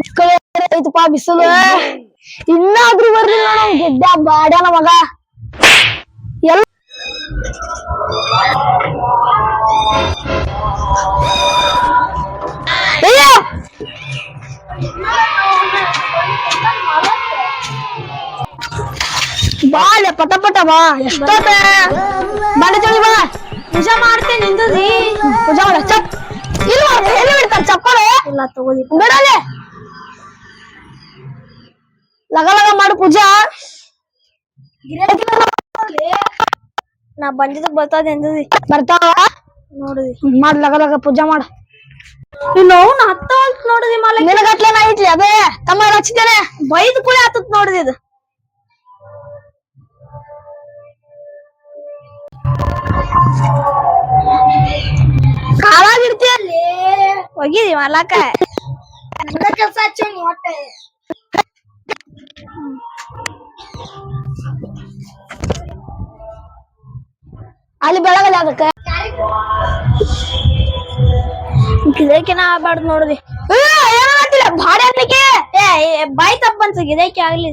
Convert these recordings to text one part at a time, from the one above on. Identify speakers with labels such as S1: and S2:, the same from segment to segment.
S1: ಸಕ್ಕರೆ ಐತಪ್ಪ ಬಿಸಿಲು ಇನ್ನಾದ್ರೂ ಬರ್ಲಿಲ್ಲ ನೋಡ ಗೆದ್ದ ಬಾಡ್ಯಾನ ಮಗ ಎಲ್ಲ ಬಾಳ ಪಟ ಪಟ ಬಾ ಎಷ್ಟ ಬಾಳೆ ಚಳಿ ಬಾ ಪೂಜಾ ಮಾಡ್ತೇನೆ ನಿಂದದಿ ಪೂಜಾ ಮಾಡ ಚಪ್ ಇಲ್ಲ ಹೇಳಿ ಬಿಡ್ತಾರ ಚಪ್ಪಳೆ ಇಲ್ಲ ತಗೋದಿ ಬಿಡಲೆ ಲಗ ಲಗ ಮಾಡು ಪೂಜಾ ನಾ ಬಂದಿದ್ದಕ್ ಬರ್ತಾವ ಎಂದದಿ ಬರ್ತಾವ ನೋಡಿದಿ ಮಾಡ್ ಲಗ ಲಗ ಪೂಜಾ ಮಾಡ ಇನ್ನು ಅವ್ನು ಹತ್ತ ನೋಡಿದಿ ಮಾಲ ನಿನಗಟ್ಲೆ ನಾ ಐತಿ ಅದೇ ತಮ್ಮ ಹಚ್ಚಿದ್ದೇನೆ ಬೈದ್ ಕುಳಿ ಹತ್ತತ್ ನೋಡಿದಿ ಇದು ಕಾಲಾಗಿರ್ತೀಯಲ್ಲಿ ಹೋಗಿದಿ ಮಲಾಕ ಕೆಲಸ ಹಚ್ಚಿ ಹೊಟ್ಟೆ ಅಲ್ಲಿ ಬೆಳಗಲ್ಲ ಅದಕ್ಕೆ ಗಿದಕಿನ ಆಗ್ಬಾರ್ದು ನೋಡಿದಿ ಏನಾಗ್ತಿಲ್ಲ ಭಾರಿ ಆಗ್ಲಿಕ್ಕೆ ಬಾಯಿ ತಪ್ಪ ಬಂತು ಗಿದಕಿ ಆಗ್ಲಿ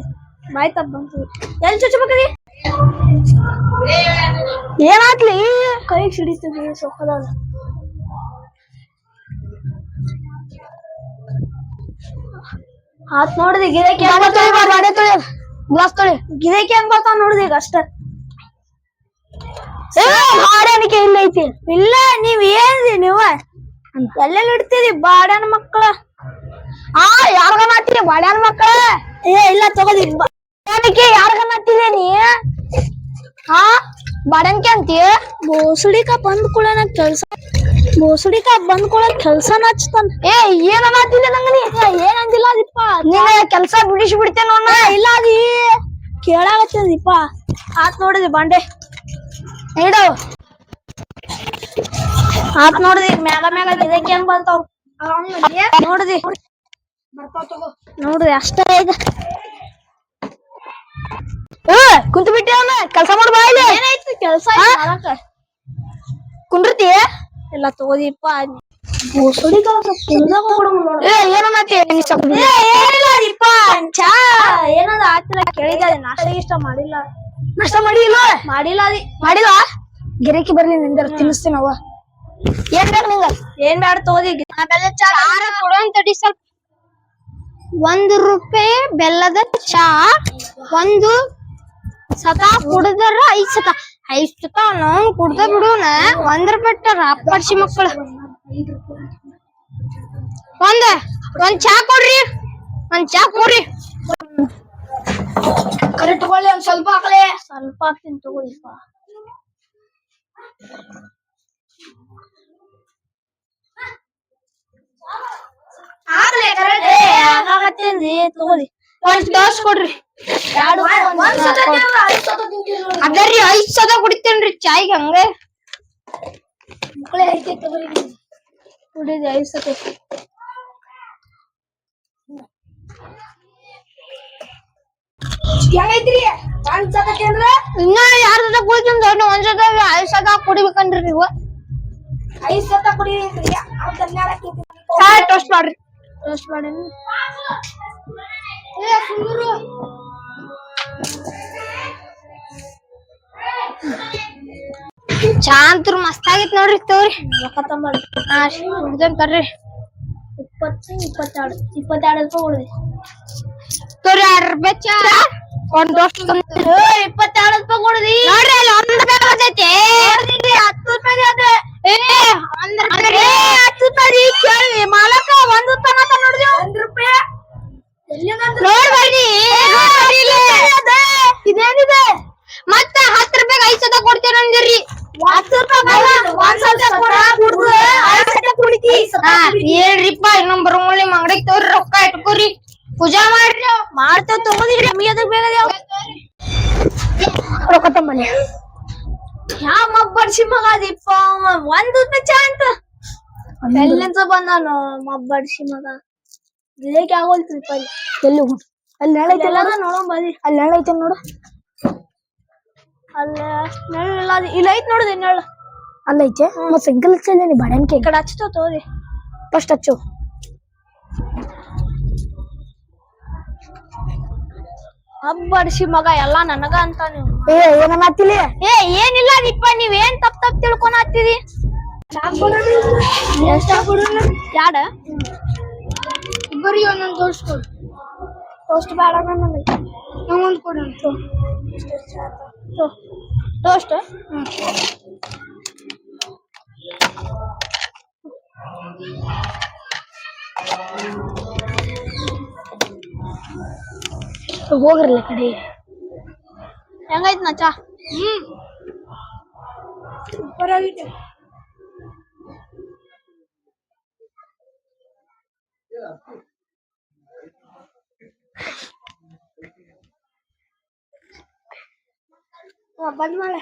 S1: ಬಾಯಿ ತಪ್ಪ ಬಂತು ಎಲ್ಲಿ ಚುಚ್ಚಬೇಕದಿ ಏನಾಗ್ಲಿ ಕೈ ಸಿಡಿತದೆ ಸೊಕ್ಕದಾಗ ಆತ್ ನೋಡಿದಿ ಗಿದಕಿ ಗ್ಲಾಸ್ ತೊಳಿ ಗಿದಕಿ ಹೆಂಗ್ ಬರ್ತಾವ ನೋಡಿದಿ ಈಗ ಅಷ್ಟ ಬಾಡನಿಕೆ ಇಲ್ಲ ಐತಿ ಇಲ್ಲ ನೀವ್ ಏನ್ರಿ ನೀವ ಎಲ್ಲೆಲ್ಲಿ ಇಡ್ತೀರಿ ಬಾಡ್ಯಾನ ಮಕ್ಕಳ ಯಾರ್ಗನ ಹತ್ತೀರಿ ಬಾಡ್ಯಾನ ಮಕ್ಕಳ ಇಲ್ಲ ತಗೋದಿ ಬಾಡ್ಯಾನಿಕೆ ಯಾರ್ಗನ ಹತ್ತಿದೆ ನೀ ಬಾಡ್ಯಾನಿಕೆ ಅಂತೀಯ ಬೋಸುಡಿಕ ಬಂದ್ ಕುಳನ ಕೆಲ್ಸ ಬೋಸುಡಿಕ ಬಂದ್ ಕುಳ ಕೆಲ್ಸನ ಹಚ್ತಾನ ಏನನ ಹತ್ತಿಲ್ಲ ನಂಗ ನೀ ಏನಂದಿಲ್ಲ ಅದಿಪ್ಪ ನೀನ ಕೆಲ್ಸ ಬಿಡಿಸಿ ಬಿಡ್ತೇನ ನೋಡ ಇಲ್ಲ ಅದಿ ಕೇಳಾಗತ್ತದಿಪ್ಪ ಆತ್ ನೋಡಿದಿ ಬಾಂಡೆ ಇಡು ಆತ್ ನೋಡಿದಿ ಮ್ಯಾಗ ಮ್ಯಾಗ ಗಿದಕಿ ಹೆಂಗ್ ಬರ್ತಾವ ನೋಡಿದಿ ನೋಡ್ರಿ ಅಷ್ಟ ಈಗ ಕುಂತ ಬಿಟ್ಟಿ ಅವನ ಕೆಲ್ಸ ಮಾಡ ಬಾಯಿಲಿ ಏನಾಯ್ತು ಕೆಲ್ಸ ಕುಂಡ್ರತಿ ಎಲ್ಲ ತಗೋದಿಪ್ಪ ಏನದ ಆತಿಲ್ಲ ಕೇಳಿದ ನಾಷ್ಟ ಇಷ್ಟ ಮಾಡಿಲ್ಲ ನಾಷ್ಟ ಮಾಡಿಲ್ಲ ಮಾಡಿಲ್ಲ ಅದಿ ಮಾಡಿಲ್ಲ ಗಿರಕಿ ಬರ್ಲಿ ನಿಂದ ತಿನ್ನಿಸ್ತೀನಿ ಅವ ಏನ್ ಬೇಡ ನಿಂಗ ಏನ್ ಬೇಡ ತಗೋದಿ ಕೊಡುವಂತಡಿ ಸ್ವಲ್ಪ ₹1 ಬೆಲ್ಲದ ಚಾ ಒಂದು ಸತ ಕುಡ್ದಾರ 5 ಸತ ನಾವು ಕುಡ್ದ ಬಿಡುನ ₹1 ಅಪ್ಪರ್ಸಿ ಮಕ್ಕಳು ಒಂದ್ ಚಾ ಕೊಡ್ರಿ ಕರೆಕ್ಟ್ ತಗೊಳ್ಳಿ ಒಂದ್ ಸ್ವಲ್ಪ ಹಾಕ್ಲೆ ಸ್ವಲ್ಪ ಹಾಕ್ತೀನಿ ತಗೋದಿಪ್ಪ ತಗೋದಿ ಒಂದ್ ಗ್ಲಾಸ್ ಕೊಡ್ರಿ ಅದರಿ 5 ಸತ ಕುಡಿತೇನ್ರಿ ಚಾಯ್ಗೆ ಹಂಗ ಮಕ್ಕಳೇ ಐತೆ ತಗೋರಿ ಕುಡಿದಿ 5 ಸತ ಹೆಂಗೈತ್ರಿ ಒಂದ್ ಸತ ತಿಂದ್ರ ಇನ್ನ 2 ಸತ ಕುಡಿತೀನಿ ಒಂದ್ ಸತ 5 ಸತ ಕುಡಿಬೇಕನ್ರಿ ನೀವು 5 ಸತ ಕುಡಿದ್ರಿ ಟೋಸ್ಟ್ ಮಾಡ್ರಿ ಟೋಸ್ಟ್ ಮಾಡಿ ಚಾ ಅಂತೂ ಮಸ್ತ್ ಆಗಿತ್ ನೋಡ್ರಿ ತಗೋರಿ ತರ್ರಿ 22 ರೂಪಾಯಿ ಕೊಡ್ರಿ ತೋರಿ ₹2 ಚಾ ಒಂದ್ ಟೋಸ್ಟ್ 22 ರೂಪಾಯಿ ಕೊಡ್ರಿ ನೋಡ್ರಿ ಅಲ್ಲಿ 1 ರೂಪಾಯಿ ಬರ್ತೈತಿ 10 ರೂಪಾಯಿ ಅದೇ 10 ರೂಪಾಯಿ ಕೇಳಿ ಮಾಲಕ 1 ರೂಪಾಯಿ ಅಂತ ನೋಡಿದ್ವಿ 1 ರೂಪಾಯಿ ನೋಡ್ಬೇಡಿ ಇದೇನಿದೆ ಮತ್ತೆ 10 ರೂಪಾಯಿಗೆ 5 ಸತ ಕೊಡ್ತೇನೆ ಅಂದಿರಿ 10 ರೂಪಾಯಿ ಹೇಳ್ರಿಪ್ಪ ಇನ್ನೊಂದ್ ಬರಂಗಿಲ್ಲ ನಿಮ್ ಅಂಗಡಿಗೆ ತೋರಿ ರೊಕ್ಕ ಇಟ್ಕೋರಿ ಪೂಜಾ ಮಾಡ್ರಿ ಮಾಡ್ತೇವ್ ತಗೋದಿರಿ ನಮಗೆ ಅದಕ್ಕೆ ಬೇಕಾದ ರೊಕ್ಕ ತಮ್ಮನೆ ಯಾವ ಮಬ್ಬಡ್ಸಿ ಮಗ ಅದಿಪ್ಪ ₹1 ಚಾ ಅಂತ ಎಲ್ಲಿಂದ ಬಂದಾನು ಮಬ್ಬಡ್ಸಿ ಮಗ ಗಿಡಕ್ಕೆ ಆಗೋಲ್ತಿಪ್ಪ ಎಲ್ಲಿ ಅಲ್ಲಿ ನೆಳೈತೆ ನೋಡೋಣ ಬದಿ ಅಲ್ಲಿ ನೆಳೈತೆ ನೋಡು ಅಲ್ಲ ನೆಳ್ಳಿಲ್ಲ ಇಲ್ಲ ಐತ್ ನೋಡುದು ನೆಳ್ಳು ಅಲ್ಲೈತೆ ಮತ್ತೆ ಸೈಕಲ್ ಹಚ್ಚಿ ಬಾಡನ್ಕೆ ಈ ಕಡೆ ಹಚ್ತಾವ ತಗೋದಿ ಫಸ್ಟ್ ಹಚ್ಚು ಹಬ್ಬಡಿಸಿ ಮಗ ಎಲ್ಲಾ ನನಗ ಅಂತ ನೀವು
S2: ಏ ಏನನ್ನತ್ತಿಲಿ
S1: ಏ ಏನಿಲ್ಲ ದಿಪ್ಪ ನೀವ್ ಏನ್ ತಪ್ಪ ತಿಳ್ಕೊಳತ್ತೀರಿ ಯಾಡ
S2: ಇಬ್ಬರಿಗೆ ಒಂದೊಂದು ತೋರಿಸ್ಕೊಡು
S1: ಟೋಸ್ಟ್ ಬೇಡ ನನಗೆ
S2: ನಂಗೊಂದು ಕೊಡು
S1: ಟೋಸ್ಟ್
S2: ಹೋಗ್ರಲ್ಲ ಕಡೆ
S1: ಹೆಂಗೈತ್ ನಾ ಚಾ
S2: ಸೂಪರ್ ಆಗಿದೆ
S1: ಬಂದ್ ಮಾಡೆ